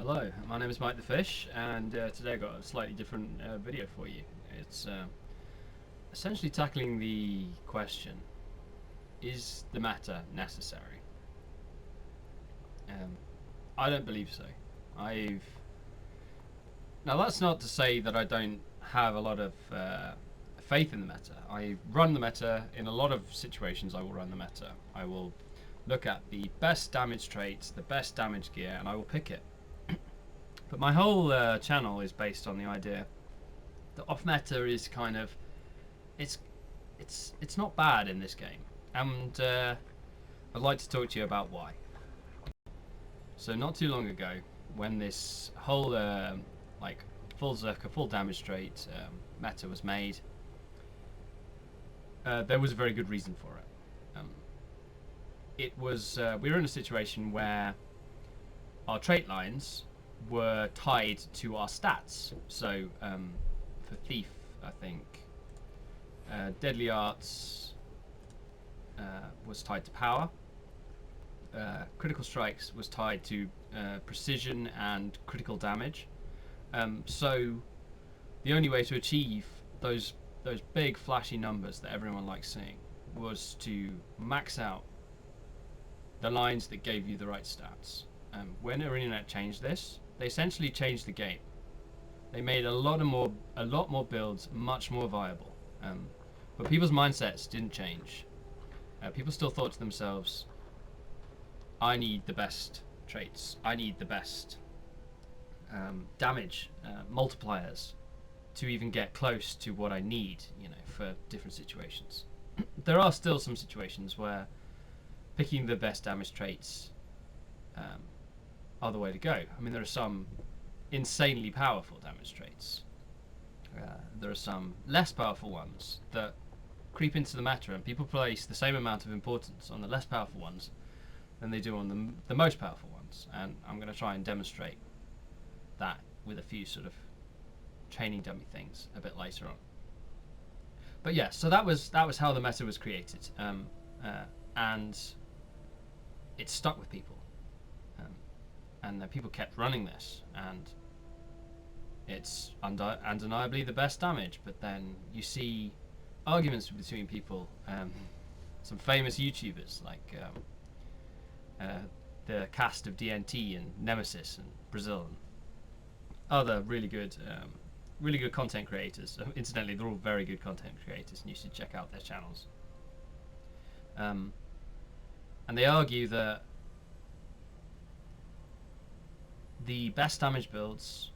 Hello, my name is Mike the Fish, and today I've got a slightly different video for you. It's essentially tackling the question, is the meta necessary? I don't believe so. I've Now that's not to say that I don't have a lot of faith in the meta. I run the meta in a lot of situations. I will run the meta. I will look at the best damage traits, the best damage gear, and I will pick it. But my whole channel is based on the idea that off meta is kind of it's not bad in this game, and I'd like to talk to you about why. So not too long ago, when this whole like full Zerka, full damage trait meta was made, there was a very good reason for it. It was we were in a situation where our trait lines were tied to our stats. So for Thief, I think Deadly Arts was tied to power. Critical Strikes was tied to precision and critical damage. So the only way to achieve those big flashy numbers that everyone likes seeing was to max out the lines that gave you the right stats. When ArenaNet changed this, they essentially changed the game. They made a lot more builds much more viable. But people's mindsets didn't change. People still thought to themselves, I need the best traits. I need the best damage multipliers to even get close to what I need, for different situations. There are still some situations where picking the best damage traits are the way to go. I mean, there are some insanely powerful damage traits. There are some less powerful ones that creep into the meta, and people place the same amount of importance on the less powerful ones than they do on the most powerful ones. And I'm going to try and demonstrate that with a few sort of training dummy things a bit later on. But yeah, so that was how the meta was created, and it stuck with people, and people kept running this, and it's undeniably the best damage. But then you see arguments between people, some famous YouTubers like the cast of DNT and Nemesis and Brazil and other really good content creators. Incidentally, they're all very good content creators, and you should check out their channels. And they argue that the best damage builds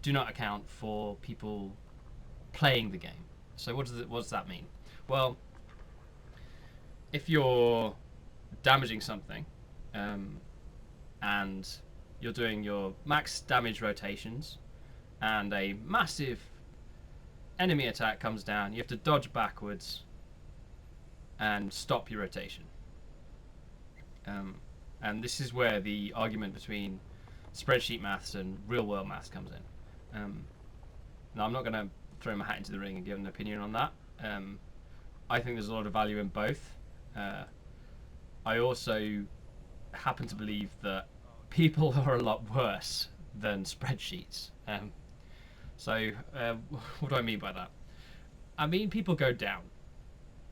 do not account for people playing the game. So what does that mean? Well, if you're damaging something and you're doing your max damage rotations, and a massive enemy attack comes down, you have to dodge backwards and stop your rotation. And this is where the argument between spreadsheet maths and real world maths comes in. Now, I'm not going to throw my hat into the ring and give an opinion on that. I think there's a lot of value in both. I also happen to believe that people are a lot worse than spreadsheets. So what do I mean by that? I mean, people go down.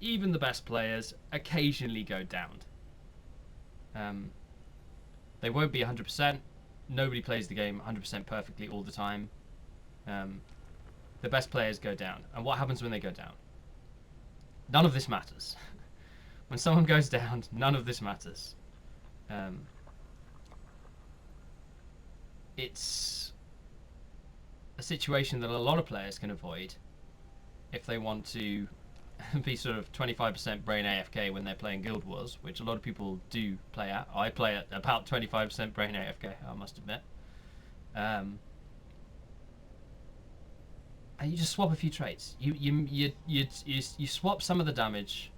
Even the best players occasionally go down. They won't be 100%. Nobody plays the game 100% perfectly all the time. The best players go down. And what happens when they go down? None of this matters. When someone goes down, none of this matters. It's a situation that a lot of players can avoid if they want to be sort of 25% brain AFK when they're playing Guild Wars, which a lot of people do play at. I play at about 25% brain AFK, I must admit. And you just swap a few traits. You swap some of the damage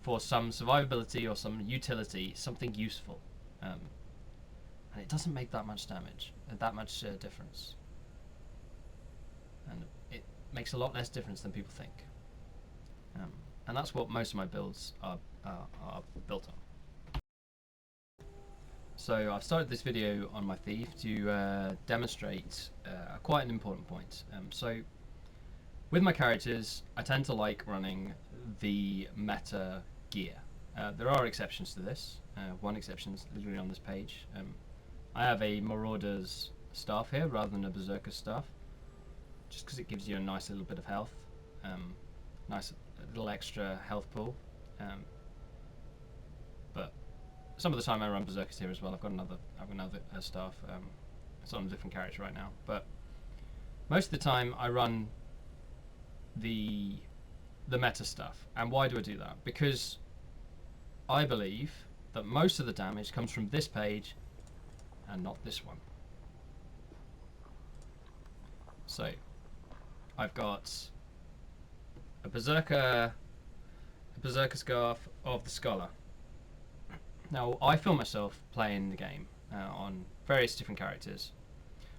for some survivability or some utility, something useful, and it doesn't make that much damage, that much difference, and it makes a lot less difference than people think. And that's what most of my builds are built on. So I've started this video on my thief to demonstrate quite an important point. So with my characters, I tend to like running the meta gear. There are exceptions to this. One exception is literally on this page. I have a Marauder's staff here rather than a Berserker's staff, just because it gives you a nice little bit of health, nice little extra health pool. But some of the time I run Berserkers here as well. I've got another staff. It's on a different character right now, but most of the time I run the meta stuff. And why do I do that? Because I believe that most of the damage comes from this page and not this one. So I've got a Berserker Scarf of the Scholar. Now, I feel myself playing the game on various different characters.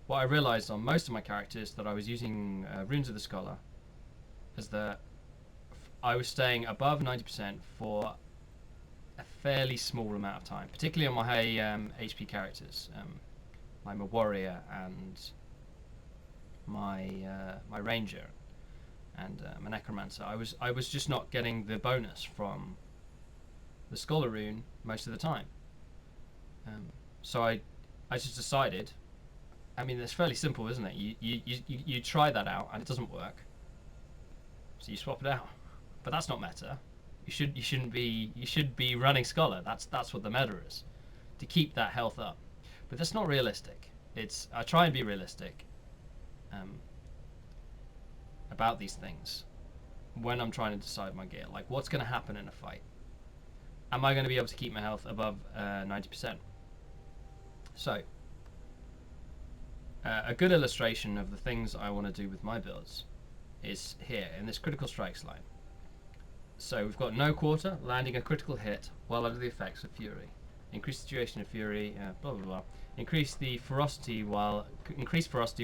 What I realised on most of my characters that I was using Runes of the Scholar is that I was staying above 90% for a fairly small amount of time, particularly on my high HP characters. I'm a warrior and my ranger and a necromancer. I was just not getting the bonus from the Scholar rune most of the time. So I just decided. I mean, it's fairly simple, isn't it? You try that out and it doesn't work, so you swap it out. But that's not meta. You should be running Scholar. That's what the meta is, to keep that health up. But that's not realistic. I try and be realistic about these things when I'm trying to decide my gear. Like, what's going to happen in a fight? Am I going to be able to keep my health above 90%? So, a good illustration of the things I want to do with my builds is here in this critical strikes line. So we've got no quarter, landing a critical hit while under the effects of fury. Increase the duration of fury, blah blah blah. Increase ferocity while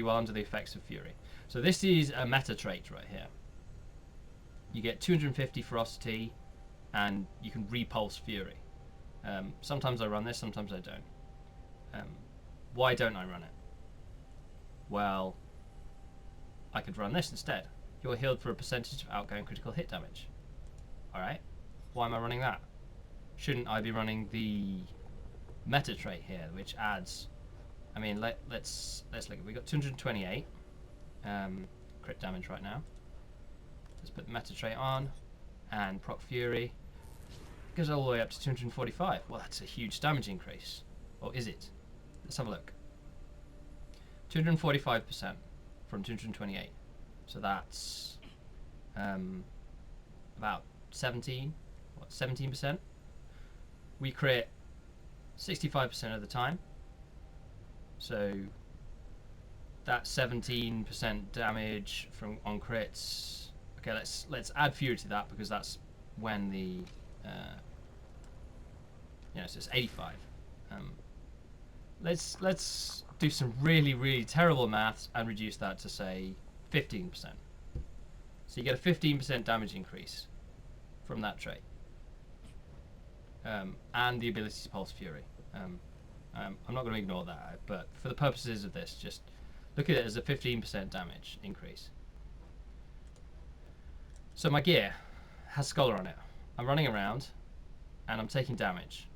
under the effects of fury. So this is a meta trait right here. You get 250 ferocity, and you can repulse fury. Sometimes I run this, sometimes I don't. Why don't I run it? Well, I could run this instead. You're healed for a percentage of outgoing critical hit damage. Alright, why am I running that? Shouldn't I be running the meta trait here, which adds... I mean, let's look at... We've got 228 crit damage right now. Let's put the meta trait on, and proc fury. It goes all the way up to 245. Well, that's a huge damage increase. Or is it? Let's have a look. 245% from 228. So that's about 17%. We crit 65% of the time. So that's 17% damage on crits. Okay, let's add fury to that, because that's when the so it's 85. Let's do some really terrible maths and reduce that to, say, 15%. So you get a 15% damage increase from that trait, and the ability to pulse fury. I'm not going to ignore that, but for the purposes of this, just look at it as a 15% damage increase. So my gear has Scholar on it. I'm running around and I'm taking damage.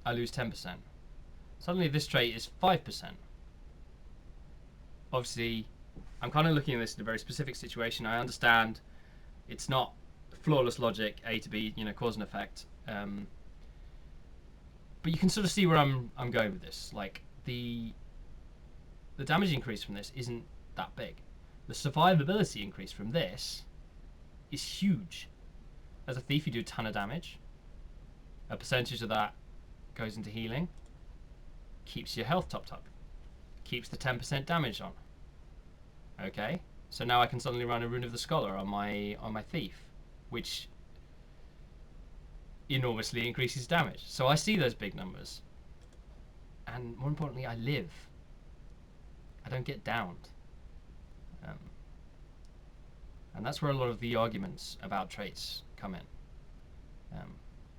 I lose 10%. Suddenly this trait is 5%. Obviously, I'm kind of looking at this in a very specific situation. I understand it's not flawless logic, A to B, cause and effect. But you can sort of see where I'm going with this. Like, the damage increase from this isn't that big. The survivability increase from this is huge. As a thief, you do a ton of damage. A percentage of that goes into healing. Keeps your health topped up. Keeps the 10% damage on. Okay, so now I can suddenly run a Rune of the Scholar on my thief, which enormously increases damage. So I see those big numbers, and more importantly, I live. I don't get downed. And that's where a lot of the arguments about traits come in.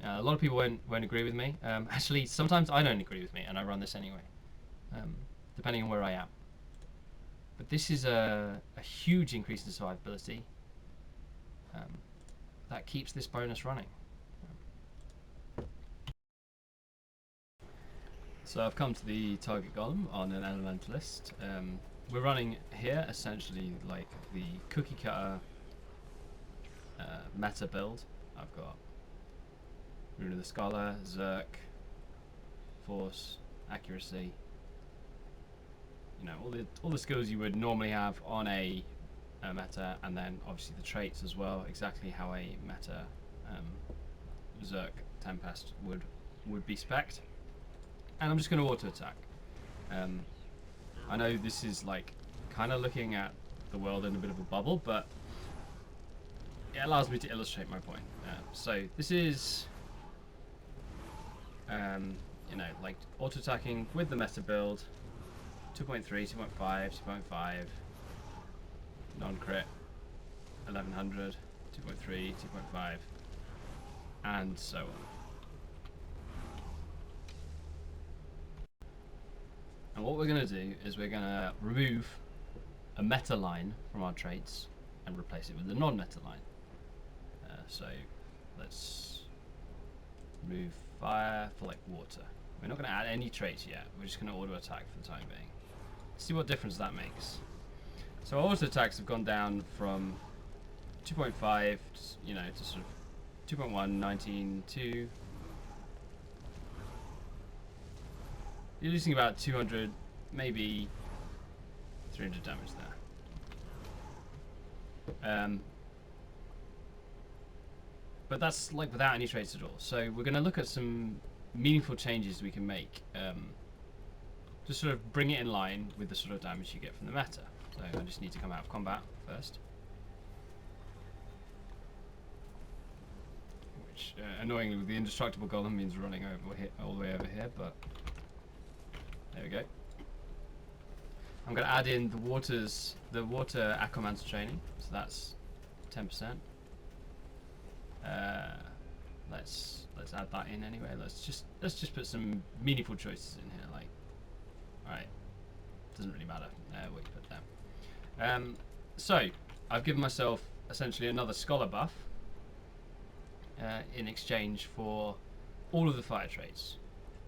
A lot of people won't agree with me. Actually, sometimes I don't agree with me, and I run this anyway, depending on where I am. But this is a huge increase in survivability that keeps this bonus running. So I've come to the target golem on an elementalist. We're running here essentially like the cookie cutter meta build. I've got Rune of the Scholar, Zerk, Force, Accuracy. You know, all the skills you would normally have on a meta, and then obviously the traits as well, exactly how a meta Zerk Tempest would be spec'd. And I'm just going to auto attack. I know this is like kind of looking at the world in a bit of a bubble, but it allows me to illustrate my point. So this is, you know, like auto attacking with the meta build, 2.3, 2.5, 2.5, non-crit, 1100, 2.3, 2.5, and so on. And what we're going to do is we're going to remove a meta line from our traits and replace it with a non-meta line. So let's remove fire for like water. We're not going to add any traits yet. We're just going to auto attack for the time being. See what difference that makes. So our auto attacks have gone down from 2.5, you know, to sort of 2.1, 19, 2. You're losing about 200, maybe 300 damage there. But that's like without any traits at all. So we're going to look at some meaningful changes we can make to sort of bring it in line with the sort of damage you get from the meta. So I just need to come out of combat first. Which, annoyingly, with the indestructible golem means running over here, all the way over here, but there we go. I'm going to add in the water Acromancer training, so that's 10%. Let's add that in anyway. Let's just put some meaningful choices in here. Like, all right, doesn't really matter what you put there. So I've given myself essentially another scholar buff in exchange for all of the fire traits.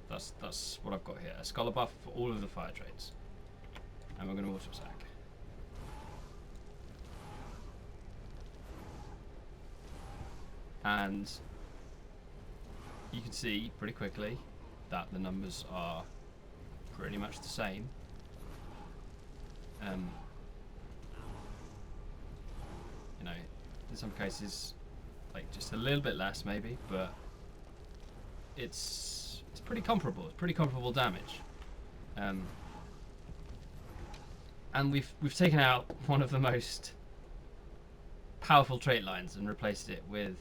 That's what I've got here. A scholar buff for all of the fire traits. And we're going to auto attack. And you can see pretty quickly that the numbers are pretty much the same. You know, in some cases, like just a little bit less maybe, but it's pretty comparable. It's pretty comparable damage. And we've taken out one of the most powerful trait lines and replaced it with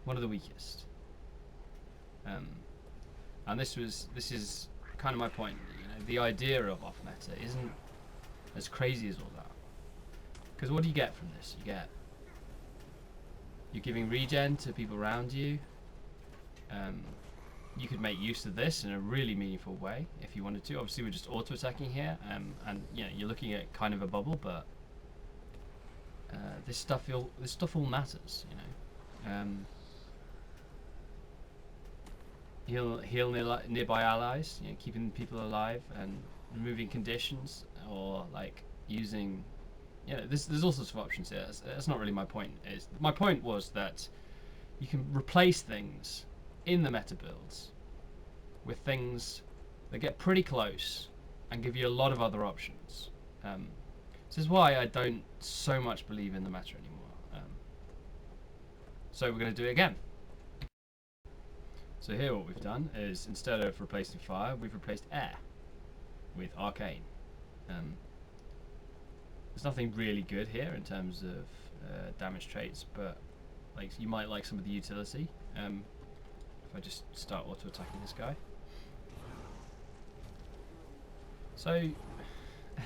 one of the weakest. And this is kind of my point. You know, the idea of off meta isn't as crazy as all that. Because what do you get from this? You're giving regen to people around you. You could make use of this in a really meaningful way if you wanted to. Obviously, we're just auto attacking here, and you know, you're looking at kind of a bubble, but this stuff all matters. You know, heal nearby allies. You know, keeping people alive and removing conditions, or like using. You know, there's all sorts of options here. That's not really my point. My point was that you can replace things in the meta builds with things that get pretty close and give you a lot of other options. This is why I don't so much believe in the meta anymore. So we're going to do it again. So here what we've done is, instead of replacing fire, we've replaced air with arcane. There's nothing really good here in terms of damage traits, but like you might like some of the utility. If I just start auto attacking this guy. So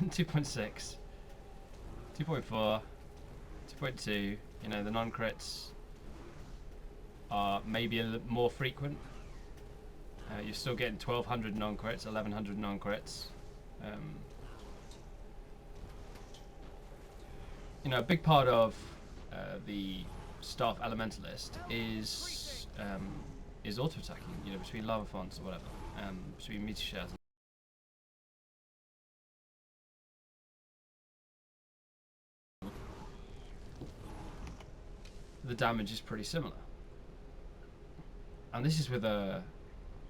2.6, 2.4, 2.2, you know, the non-crits are maybe a little more frequent. You're still getting 1200 non-crits, 1100 non-crits. You know, a big part of the staff elementalist is auto attacking. You know, between lava fonts or whatever, between meteor showers. The damage is pretty similar, and this is with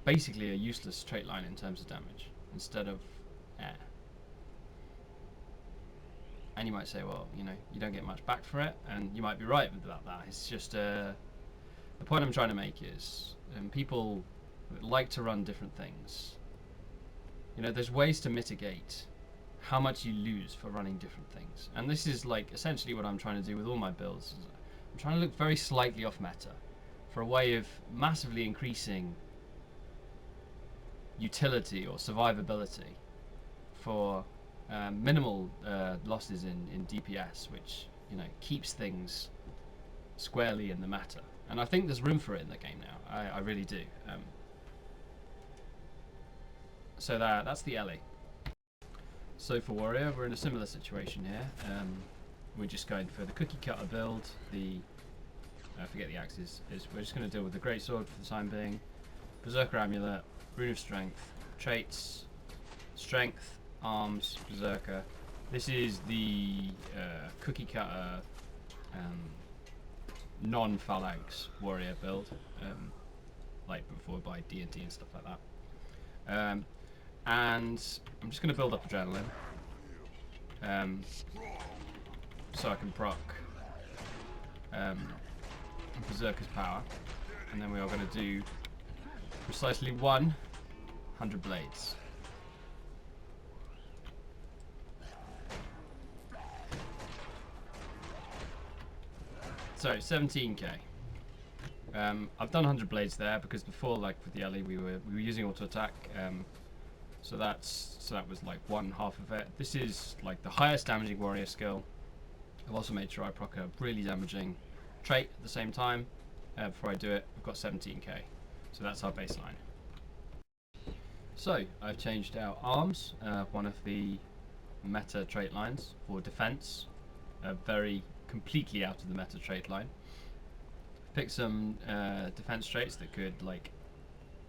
basically a useless trait line in terms of damage instead of air. And you might say, well, you know, you don't get much back for it, and you might be right about that. It's just the point I'm trying to make is people like to run different things. You know, there's ways to mitigate how much you lose for running different things, and this is like essentially what I'm trying to do with all my builds. I'm trying to look very slightly off meta for a way of massively increasing utility or survivability for minimal losses in DPS, which, you know, keeps things squarely in the meta. And I think there's room for it in the game now. I really do. So that's the Ellie. So for Warrior, we're in a similar situation here. We're just going for the cookie cutter build. Forget the axes. We're just going to deal with the Great Sword for the time being. Berserker Amulet, Rune of Strength, traits, Strength, Arms, Berserker. This is the cookie cutter non-phalanx warrior build, like before by D&D and stuff like that. And I'm just going to build up adrenaline, so I can proc Berserker's power, and then we are going to do precisely 100 blades. So 17k. I've done 100 blades there because before, like with the Ellie, we were using auto attack. So that was like one half of it. This is like the highest damaging warrior skill. I've also made sure I proc a really damaging trait at the same time. Before I do it, we've got 17k. So that's our baseline. So I've changed out arms, one of the meta trait lines, for defense. Very completely out of the meta trait line. Pick some defense traits that could like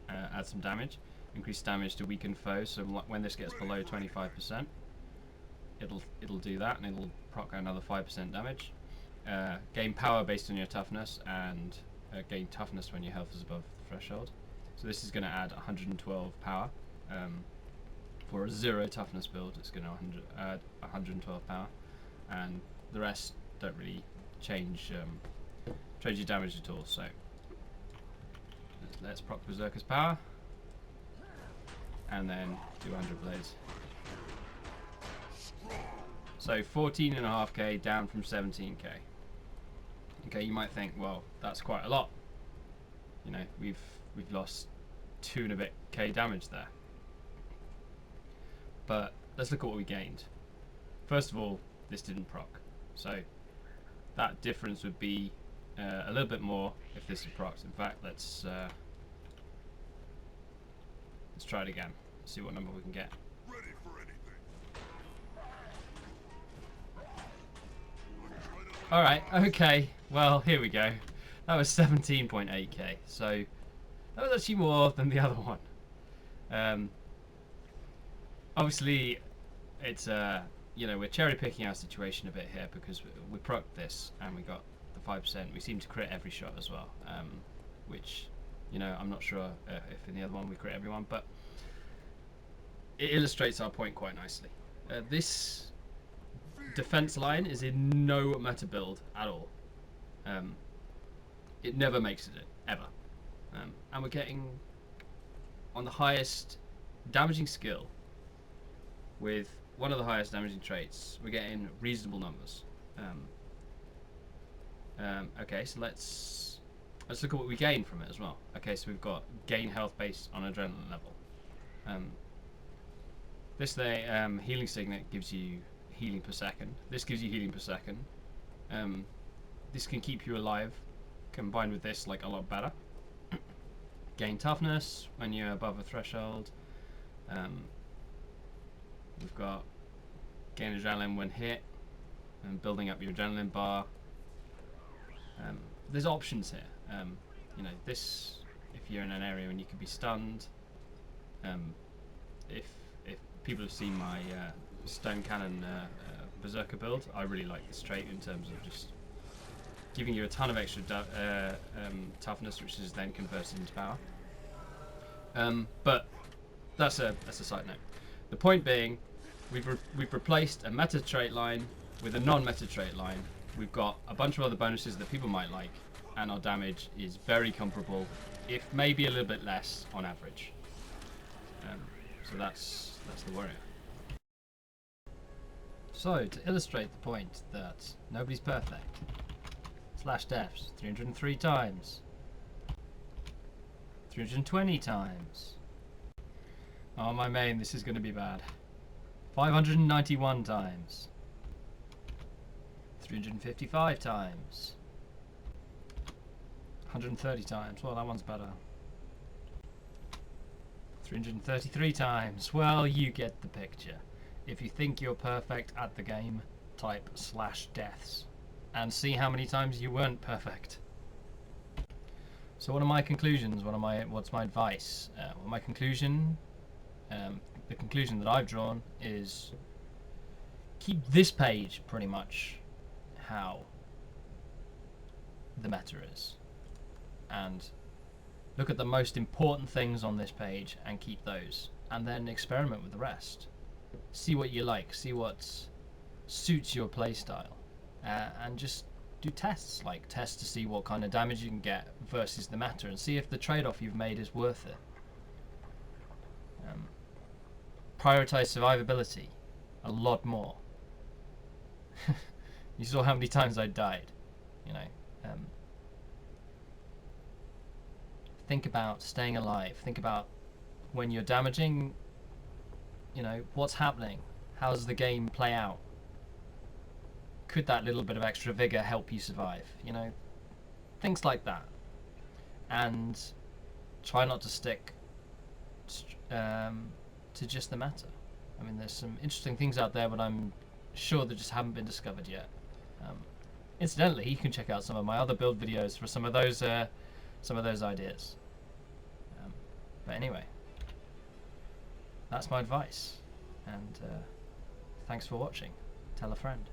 add some damage. Increase damage to weakened foes. So when this gets below 25%, it'll do that, and it'll proc another 5% damage. Gain power based on your toughness, and gain toughness when your health is above the threshold. So this is going to add 112 power. For a 0 toughness build, it's going to add 112 power, and the rest don't really change your damage at all. So let's proc Berserker's power, and then do 100 blades. So 14.5k down from 17k. Okay, you might think, well, that's quite a lot. You know, we've lost 2 and a bit k damage there. But let's look at what we gained. First of all, this didn't proc, so that difference would be a little bit more if this had procced. In fact, let's try it again. See what number we can get. Ready for anything. All right. Okay. Well, here we go. That was 17.8k. So that was actually more than the other one. Obviously, it's you know, we're cherry picking our situation a bit here because we procced this and we got the 5%. We seem to crit every shot as well, which, you know, I'm not sure if in the other one we crit everyone, but it illustrates our point quite nicely. This defense line is in no meta build at all. It never makes it ever, and we're getting on the highest damaging skill with one of the highest damaging traits. We're getting reasonable numbers. Okay, so let's look at what we gain from it as well. Okay, so we've got gain health based on adrenaline level. This healing signet gives you healing per second. This gives you healing per second. This can keep you alive combined with this like a lot better. Gain toughness when you're above a threshold. We've got gain adrenaline when hit, and building up your adrenaline bar. There's options here. You know, this, if you're in an area when you could be stunned. If people have seen my stone cannon berserker build, I really like this trait in terms of just giving you a ton of extra toughness, which is then converted into power. But that's a side note. The point being, we've replaced a meta trait line with a non-meta trait line. We've got a bunch of other bonuses that people might like, and our damage is very comparable, if maybe a little bit less on average. So that's the warrior. So to illustrate the point that nobody's perfect, slash deaths 303 times, 320 times. Oh my main, this is going to be bad. 591 times, 355 times, 130 times. Well, that one's better. 333 times. Well, you get the picture. If you think you're perfect at the game, type slash deaths and see how many times you weren't perfect. So what are my conclusions? What's my advice? Well, my conclusion, the conclusion that I've drawn is keep this page pretty much how the meta is, and look at the most important things on this page and keep those, and then experiment with the rest. See what you like, see what suits your playstyle, and just do tests, like tests to see what kind of damage you can get versus the meta, and see if the trade-off you've made is worth it. Prioritize survivability a lot more. You saw how many times I died, you know. Think about staying alive. Think about when you're damaging, you know, what's happening? How does the game play out? Could that little bit of extra vigor help you survive? You know, things like that. And try not to stick to just the meta. I mean, there's some interesting things out there, but I'm sure that just haven't been discovered yet. Incidentally, you can check out some of my other build videos for some of those ideas. But anyway, that's my advice, and thanks for watching. Tell a friend.